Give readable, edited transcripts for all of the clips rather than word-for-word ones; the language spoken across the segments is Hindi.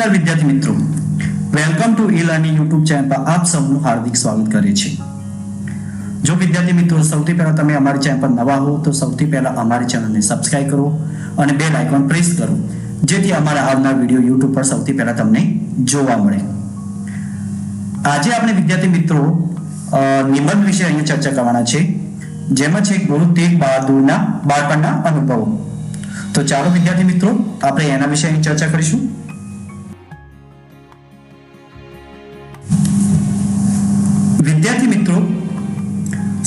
નમસ્કાર વિદ્યાર્થી મિત્રો, welcome to e learning YouTube channel પર આપ સૌનું હાર્દિક સ્વાગત કરે છે। જો વિદ્યાર્થી મિત્રો સૌથી પહેલા તમે અમારી ચેનલ પર નવા હો તો સૌથી પહેલા અમારી ચેનલને સબસ્ક્રાઇબ કરો અને બેલ આઇકોન પ્રેસ કરો જેથી અમારા આવનાર વિડિયો યુટ્યુબ પર સૌથી પહેલા તમને જોવા મળે। આજે આપણે વિદ્યાર્થી મિત્રો નિબંધ વિશે અહીંયા ચર્ચા કરવાના છે, જેમાં છે ગુરુ તેગ બહાદુરના બાળપણના અનુભવો। તો ચાલો વિદ્યાર્થી મિત્રો આપણે એના વિશે અહીં ચર્ચા કરીશું। विद्यार्थी मित्रों,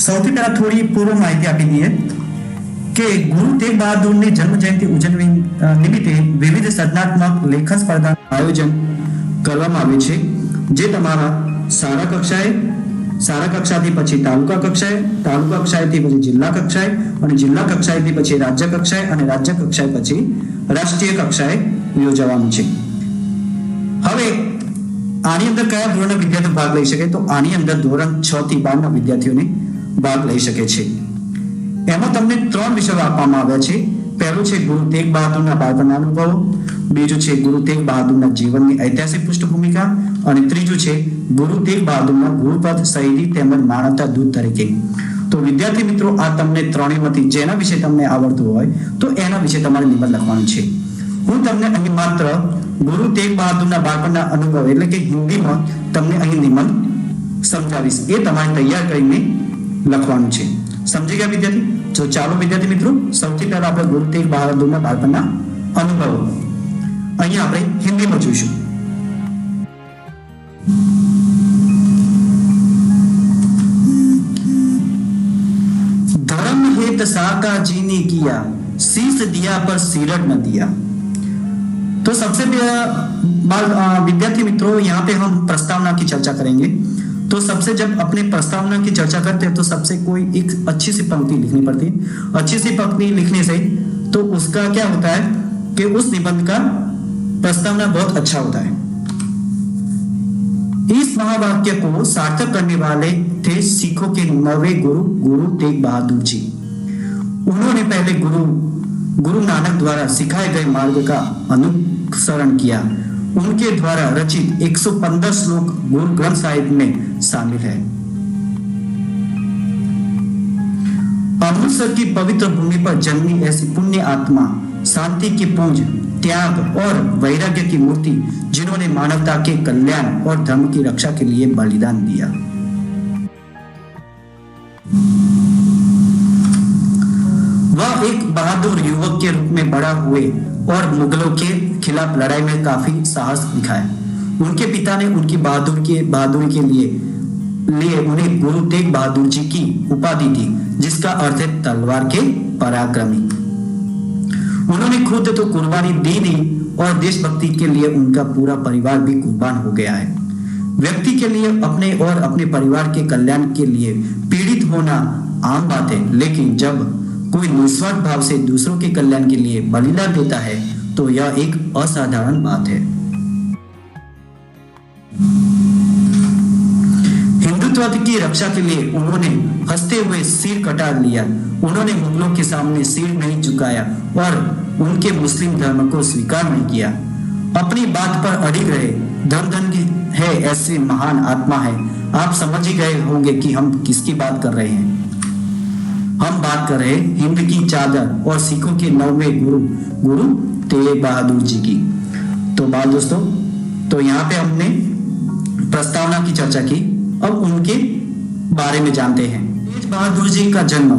સૌથી પહેલા થોડી પૂર્વ માહિતી આપી દઈએ કે ગુરુ તેગ બહાદુરની જન્મ જયંતિ ઉજવણી નિમિત્તે વિવિધ સર્જનાત્મક લેખન સ્પર્ધાનું આયોજન કરવામાં આવે છે, જે તમારા શાળા કક્ષાથી પછી તાલુકા કક્ષાએ, તાલુકા કક્ષાએથી પછી જિલ્લા કક્ષાએ અને જિલ્લા કક્ષાએથી પછી રાજ્ય કક્ષાએ અને રાજ્ય કક્ષાએ પછી રાષ્ટ્રીય કક્ષાએ યોજવાનું છે। હવે આની અંદર કયા ધોરણના વિદ્યાર્થીઓ ભાગ લઈ શકે? તો આની અંદર ધોરણ 6 થી 12 ના વિદ્યાર્થીઓને ભાગ લઈ શકે છે। એમાં તમને 3 વિષયો આપવામાં આવ્યા છે। પહેલું છે ગુરુ તેગ બહાદુરના બાળપણના અનુભવો, બીજું છે ગુરુ તેગ બહાદુરના જીવનની ઐતિહાસિક પૃષ્ઠભૂમિકા અને ત્રીજું છે ગુરુ તેગ બહાદુરના ગુરુપદ શૈલી તેમજ માનવતા દૂત તરીકે। તો વિદ્યાર્થી મિત્રો, આ તમને ત્રણેયમાંથી જેના વિશે તમને આવડતું હોય તો એના વિશે તમારે નિબંધ લખવાનું છે। હું તમને અહીં માત્ર ગુરુ તેગ બહાદુરના બાળપણના અનુભવ એટલે કે હિન્દીમાં તમને અહીં નિબંધ સમજાવીશ, એ તમારે તૈયાર કરીને લખવાનું છે। સમજી ગયા વિદ્યાર્થી? તો ચાલો વિદ્યાર્થી મિત્રો, સૌથી પહેલા આપણે ગુરુ તેગ બહાદુરના બાળપણના અનુભવો અહીંયા આપણે હિન્દીમાં જોઈશું। धर्म हेत साका जीने किया, शीश दिया पर सिरट न दिया। तो सबसे विद्यार्थी मित्रों, यहाँ पे हम प्रस्तावना की चर्चा करेंगे। तो सबसे जब अपने प्रस्तावना की चर्चा करते हैं तो सबसे कोई एक अच्छी सी पंक्ति लिखनी पड़ती है। अच्छी सी पंक्ति लिखने से तो उसका क्या होता है कि उस निबंध का प्रस्तावना बहुत अच्छा होता है। इस महावाक्य को सार्थक करने वाले थे सिखों के 9वें गुरु गुरु तेग बहादुर जी। उन्होंने पहले गुरु नानक द्वारा सिखाए गए मार्ग का अनुसरण किया। उनके द्वारा रचित 115 श्लोक गुरु ग्रंथ साहिब में शामिल है। अमृतसर की पवित्र भूमि पर जन्मी ऐसी पुण्य आत्मा, शांति की पूंज, त्याग और वैराग्य की मूर्ति, जिन्होंने मानवता के कल्याण और धर्म की रक्षा के लिए बलिदान दिया। वह एक बहादुर युवक के रूप में बड़ा हुए और मुगलों के खिलाफ लड़ाई में काफी साहस दिखाया। उनके पिता ने उनकी बहादुरी के लिए उन्हें गुरु तेग बहादुर जी की उपाधि दी, जिसका अर्थ है तलवार के पराक्रमी। उन्होंने खुद तो कुर्बानी दी नहीं और देशभक्ति के लिए उनका पूरा परिवार भी कुर्बान हो गया है। व्यक्ति के लिए अपने और अपने परिवार के कल्याण के लिए पीड़ित होना आम बात है, लेकिन जब कोई निस्वार्थ भाव से दूसरों के कल्याण के लिए बलिदान देता है तो यह एक असाधारण बात है। हिंदुत्व की रक्षा के लिए उन्होंने हंसते हुए सिर कटा लिया। उन्होंने मुगलों के सामने सिर नहीं झुकाया और उनके मुस्लिम धर्म को स्वीकार नहीं किया। अपनी बात पर अड़िग रहे। धन है ऐसी महान आत्मा है। आप समझ ही गए होंगे कि हम किसकी बात कर रहे हैं। हम बात कर रहे हिंद की चादर और सिखों के 9वें गुरु तेग बहादुर जी की। तो बात दोस्तों, तो यहाँ पे हमने प्रस्तावना की चर्चा की। अब उनके बारे में जानते हैं। तेग बहादुर जी का जन्म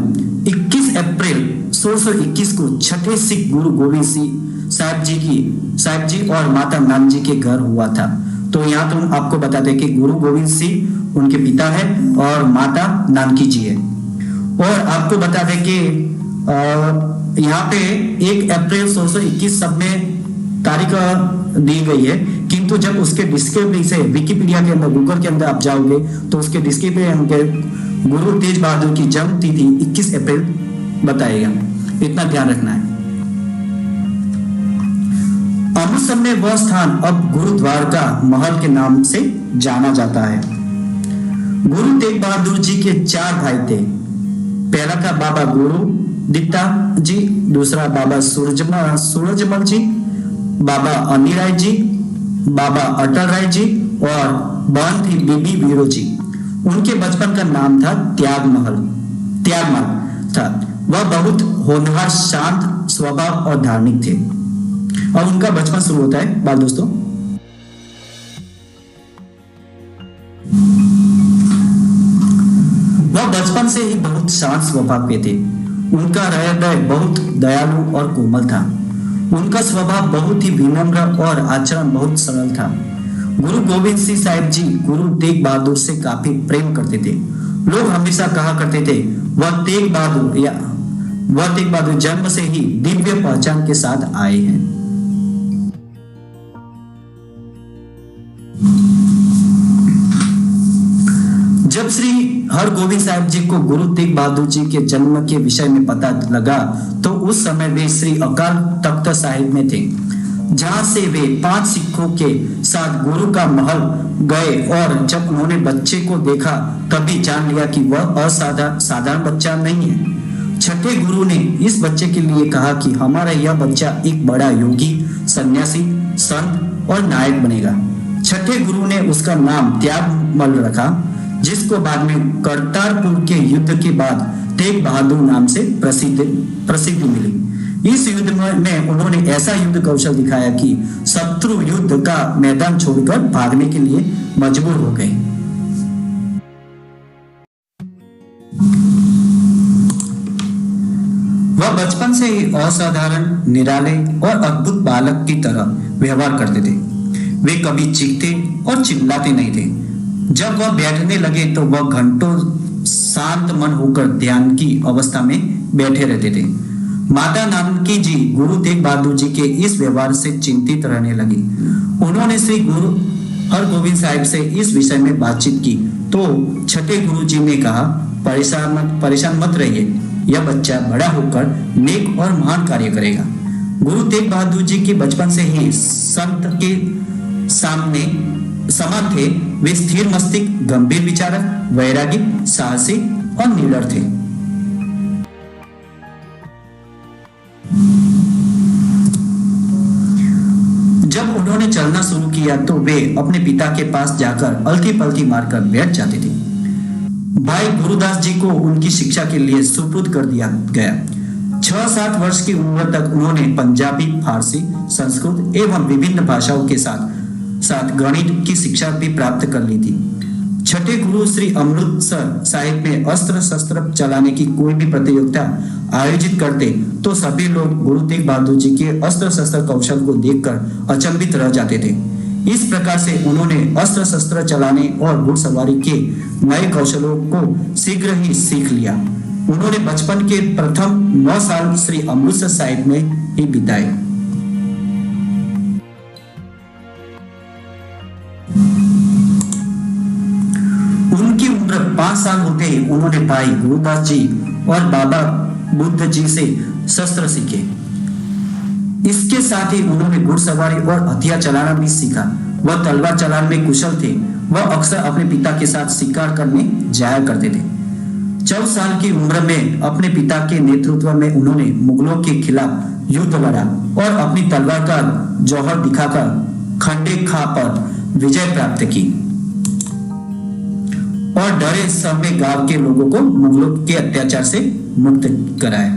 21 अप्रैल 1621 को छठे सिख गुरु गोविंद सिंह साहिब जी और माता नान जी के घर हुआ था। तो यहाँ तो आपको बताते हैं कि गुरु गोविंद सिंह उनके पिता है और माता नानकी जी है। और आपको बता दें कि यहाँ पे 1 अप्रैल 1621 सब में तारीख दी गई है, किंतु जब उसके डिस्क्रिप्टिव से विकिपीडिया के अंदर, गूगल के अंदर आप जाओगे तो उसके डिस्क्रिप्टिव के गुरु तेग बहादुर की जन्म तिथि 21 अप्रैल बताएगा। इतना ध्यान रखना है। अमृतसर में वह स्थान अब गुरुद्वारका महल के नाम से जाना जाता है। गुरु तेग बहादुर जी के 4 भाई थे। पहला था बाबा गुरु दित्ता जी, दूसरा बाबा सूरजमल जी, बाबा अनिराय जी, बाबा अटल राय जी और बहन थी बीबी वीरो जी। उनके बचपन का नाम था त्यागमल था। वह बहुत होनहार, शांत स्वभाव और धार्मिक थे। और उनका बचपन शुरू होता है बाल दोस्तों। वह बचपन से ही बहुत शांत स्वभाव के थे। उनका हृदय बहुत दयालु और कोमल था। उनका स्वभाव बहुत ही विनम्र और आचरण बहुत सरल था। गुरु गोविंद सिंह साहिब जी गुरु तेग बहादुर से काफी प्रेम करते थे। लोग हमेशा कहा करते थे वह तेग बहादुर जन्म से ही दिव्य पहचान के साथ आए हैं। जब श्री हरगोविंद साहिब जी को गुरु तेग बहादुर जी के जन्म के विषय में पता लगा तो उस समय वे श्री अकाल तख्त साहिब में थे, जहां से वे 5 सिखों के साथ गुरु का महल गए। और जब उन्होंने बच्चे को देखा तभी जान लिया कि वह साधारण बच्चा नहीं है। छठे गुरु ने इस बच्चे के लिए कहा कि हमारा यह बच्चा एक बड़ा योगी, सन्यासी, संत और नायक बनेगा। छठे गुरु ने उसका नाम त्यागमल रखा, जिसको बाद में करतारपुर के युद्ध के बाद तेग बहादुर नाम से प्रसिद्धि मिली। इस युद्ध में उन्होंने ऐसा युद्ध कौशल दिखाया कि शत्रु युद्ध का मैदान छोड़कर भागने के लिए मजबूर हो गए। वह बचपन से ही असाधारण, निराले और अद्भुत बालक की तरह व्यवहार करते थे। वे कभी चीखते और चिल्लाते नहीं थे। जब वह बैठने लगे तो वह घंटों शांत मन होकर ध्यान की अवस्था में बैठे रहते थे। माता नानकी जी गुरु तेग बहादुर जी के इस व्यवहार से चिंतित रहने लगी। उन्होंने श्री गुरु हरगोविंद साहिब से इस विषय में बातचीत की तो छठे गुरु जी ने कहा, परेशान मत रहिए, यह बच्चा बड़ा होकर नेक और महान कार्य करेगा। गुरु तेग बहादुर जी की बचपन से ही संत के समान थे। वे स्थिर मस्तिष्क, गंभीर विचारक, वैरागी, साहसी और निडर थे। जब उन्होंने चलना शुरू किया तो वे अपने पिता के पास जाकर अलती पलती मारकर बैठ जाते थे। भाई गुरुदास जी को उनकी शिक्षा के लिए सुपुर्द कर दिया गया। 6-7 वर्ष की उम्र तक उन्होंने पंजाबी, फारसी, संस्कृत एवं विभिन्न भाषाओं के साथ गणित की शिक्षा भी प्राप्त कर ली थी। छठे गुरु श्री अमृतसर साहिब में अस्त्र शस्त्र चलाने की कोई भी प्रतियोगिता आयोजित करते तो सभी लोग गुरु तेग बहादुर जी के अस्त्र शस्त्र कौशल को देखकर अचंभित रह जाते थे। इस प्रकार से उन्होंने अस्त्र शस्त्र चलाने और घुड़सवारी के नए कौशलों को शीघ्र ही सीख लिया। उन्होंने बचपन के प्रथम 9 साल श्री अमृतसर साहिब में ही बिताए। उनकी उम्र 5 साल होते ही उन्होंने भाई गुरुदास जी और बाबा बुद्ध जी से शस्त्र सीखे। इसके साथ ही उन्होंने घुड़सवारी और हथियार चलाना भी सीखा। वह तलवार चलाने में कुशल थे। वह अक्सर अपने पिता के साथ शिकार करने जाया करते थे। 14 साल की उम्र में अपने पिता के नेतृत्व में उन्होंने मुगलों के खिलाफ युद्ध लड़ा और अपनी तलवार का जौहर दिखाकर खंडे खां पर विजय प्राप्त की और डरे समय गांव के लोगों को मुगलों के अत्याचार से मुक्त कराया।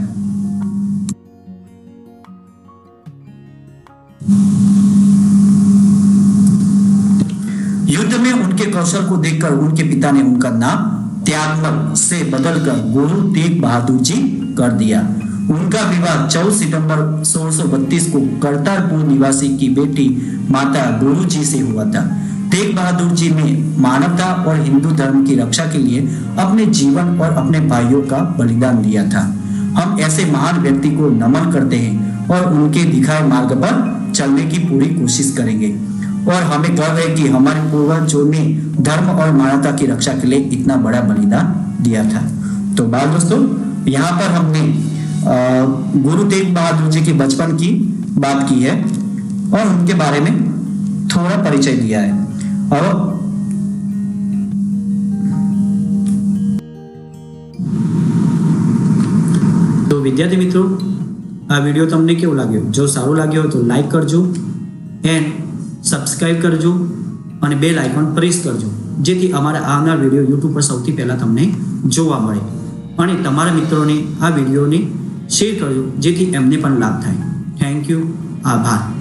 युद्ध में उनके कौशल को देखकर उनके पिता ने उनका नाम त्यागमल से बदलकर गुरु तेग बहादुर जी कर दिया। उनका विवाह 14 सितंबर 1632 को करतारपुर निवासी की बेटी माता गुरु जी से हुआ था। तेग बहादुर जी ने मानवता और हिंदू धर्म की रक्षा के लिए अपने जीवन और अपने भाइयों का बलिदान दिया था। हम ऐसे महान व्यक्ति को नमन करते हैं और उनके दिखाए मार्ग पर चलने की पूरी कोशिश करेंगे और हमें गर्व है कि हमारे पूर्वजों ने धर्म और मानवता की रक्षा के लिए इतना बड़ा बलिदान दिया था। तो बाल दोस्तों, यहाँ पर हमने गुरु तेग बहादुर जी के बचपन की बात की है और उनके बारे में थोड़ा परिचय दिया है। और तो विद्यार्थी मित्रों, આ વિડિયો તમને કેવો લાગ્યો? જો સારું લાગ્યો તો લાઈક કરજો એન્ડ સબસ્ક્રાઇબ કરજો અને બેલ આઇકોન પ્રેસ કરજો, જેથી અમારા આવનાર વિડીયો યુટ્યુબ પર સૌથી પહેલાં તમને જોવા મળે. અને તમારા મિત્રોને આ વિડીયોને શેર કરજો, જેથી એમને પણ લાભ થાય. Thank you. આભાર.